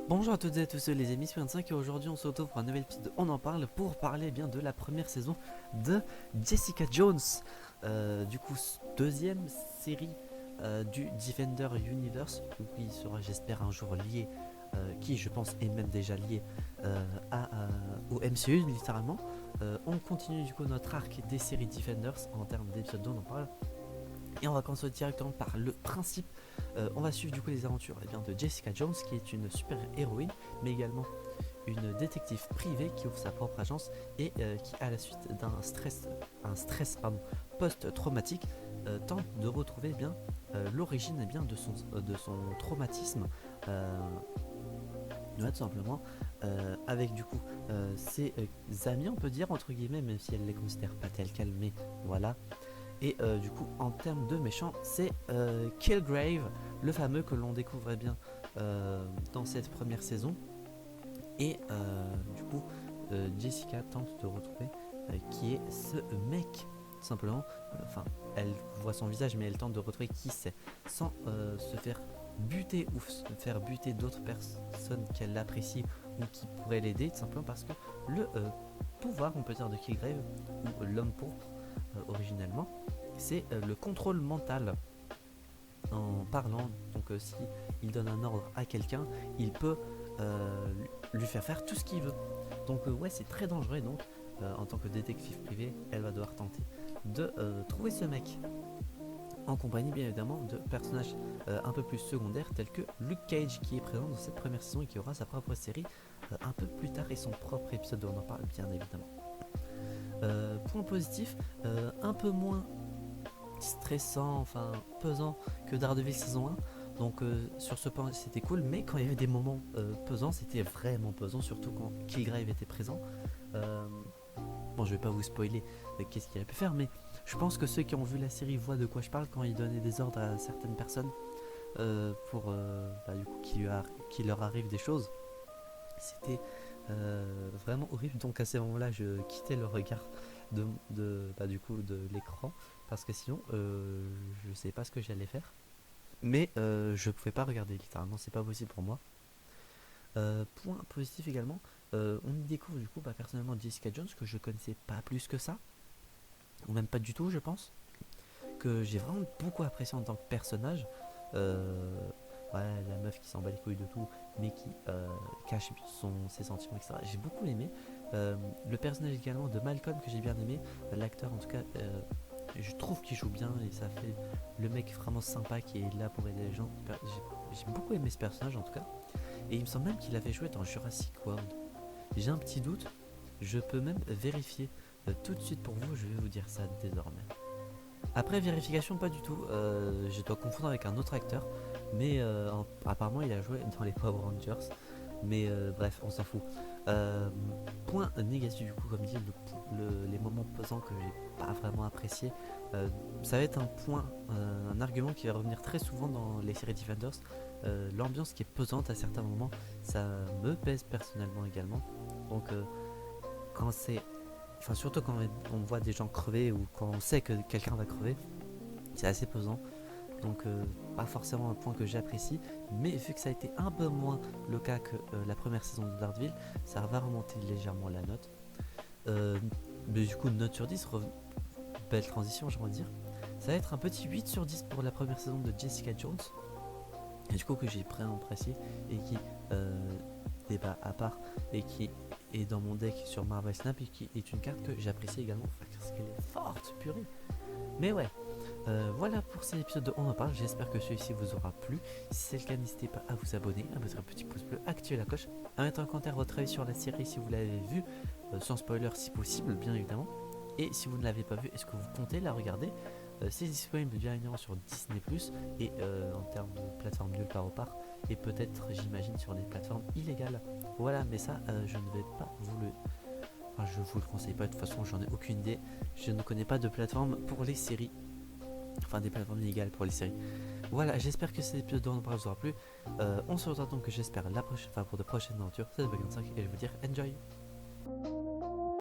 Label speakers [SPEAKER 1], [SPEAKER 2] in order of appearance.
[SPEAKER 1] Bonjour à toutes et à tous les amis, c'est 25 et aujourd'hui on se retrouve pour un nouvel épisode On en parle pour parler bien de la première saison de Jessica Jones. Du coup, deuxième série du Defender Universe, qui sera j'espère un jour lié, qui je pense est même déjà lié au MCU littéralement. On continue du coup notre arc des séries Defenders en termes d'épisodes dont on en parle. Et on va commencer directement par le principe. On va suivre du coup les aventures de Jessica Jones, qui est une super héroïne, mais également une détective privée qui ouvre sa propre agence et qui, à la suite d'un stress post-traumatique, tente de retrouver l'origine de son traumatisme. Tout simplement, avec du coup ses amis, on peut dire entre guillemets, même si elle les considère pas telles quelles, mais voilà. Et du coup, en termes de méchant, c'est Killgrave, le fameux que l'on découvrait bien dans cette première saison. Et du coup, Jessica tente de retrouver qui est ce mec, tout simplement. Enfin, elle voit son visage, mais elle tente de retrouver qui c'est, sans se faire buter ou se faire buter d'autres personnes qu'elle apprécie ou qui pourraient l'aider, tout simplement parce que le pouvoir, on peut dire, de Killgrave, ou l'homme pourpre originellement, c'est le contrôle mental. En parlant, donc si il donne un ordre à quelqu'un, il peut lui faire tout ce qu'il veut. Donc ouais, c'est très dangereux. Et donc en tant que détective privé, elle va devoir tenter de trouver ce mec, en compagnie bien évidemment de personnages un peu plus secondaires tels que Luke Cage, qui est présent dans cette première saison et qui aura sa propre série un peu plus tard, et son propre épisode dont on en parle bien évidemment. Point positif, un peu moins stressant, enfin pesant que Daredevil saison 1. Donc sur ce point c'était cool, mais quand il y avait des moments pesants, c'était vraiment pesant, surtout quand Killgrave était présent. Euh, bon, je vais pas vous spoiler qu'est-ce qu'il a pu faire, mais je pense que ceux qui ont vu la série voient de quoi je parle quand il donnait des ordres à certaines personnes pour du coup qu'il leur arrive des choses. C'était vraiment horrible. Donc à ces moments-là, je quittais le regard du coup de l'écran, parce que sinon je sais pas ce que j'allais faire. Mais je pouvais pas regarder, littéralement, c'est pas possible pour moi. Point positif également, on y découvre du coup personnellement Jessica Jones, que je connaissais pas plus que ça, ou même pas du tout je pense, que j'ai vraiment beaucoup apprécié en tant que personnage. Euh, ouais, la meuf qui s'en bat les couilles de tout, mais qui cache ses sentiments, etc. J'ai beaucoup aimé. Le personnage également de Malcolm, que j'ai bien aimé. L'acteur, en tout cas, je trouve qu'il joue bien et ça fait le mec vraiment sympa qui est là pour aider les gens. J'ai beaucoup aimé ce personnage en tout cas. Et il me semble même qu'il avait joué dans Jurassic World. J'ai un petit doute, je peux même vérifier tout de suite pour vous, je vais vous dire ça désormais. Après vérification, pas du tout. Je dois confondre avec un autre acteur, mais apparemment il a joué dans les Power Rangers. Mais bref, on s'en fout. Euh, Point négatif du coup, comme dit, les moments pesants que j'ai pas vraiment apprécié. Ça va être un point, un argument qui va revenir très souvent dans les séries Defenders. L'ambiance qui est pesante à certains moments, ça me pèse personnellement également. Donc quand c'est enfin surtout quand on voit des gens crever ou quand on sait que quelqu'un va crever, c'est assez pesant. Donc pas forcément un point que j'apprécie, mais vu que ça a été un peu moins le cas que la première saison de Daredevil, ça va remonter légèrement la note. Mais du coup, note sur 10, belle transition, j'ai envie de dire. Ça va être un petit 8 sur 10 pour la première saison de Jessica Jones, et du coup que j'ai vraiment apprécié et qui débat à part et qui est dans mon deck sur Marvel Snap, et qui est une carte que j'apprécie également, parce qu'elle est forte, purée. Mais ouais, voilà pour cet épisode de On en parle, j'espère que celui-ci vous aura plu. Si c'est le cas, n'hésitez pas à vous abonner, à mettre un petit pouce bleu, à activer la cloche, à mettre en commentaire votre avis sur la série si vous l'avez vue, sans spoiler si possible, bien évidemment. Et si vous ne l'avez pas vue, est-ce que vous comptez la regarder? C'est disponible bien évidemment sur Disney+, et en termes de plateforme nulle part au part, et peut-être, j'imagine, sur des plateformes illégales. Voilà, mais ça, je ne vais pas vous le... Enfin, je vous le conseille pas, de toute façon, j'en ai aucune idée. Je ne connais pas de plateforme pour les séries. Enfin, des plateformes illégales pour les séries. Voilà, j'espère que cet épisode de vous aura plu. On se retrouve donc, j'espère, la prochaine fois pour de prochaines aventures. C'est The 25 et je veux dire enjoy.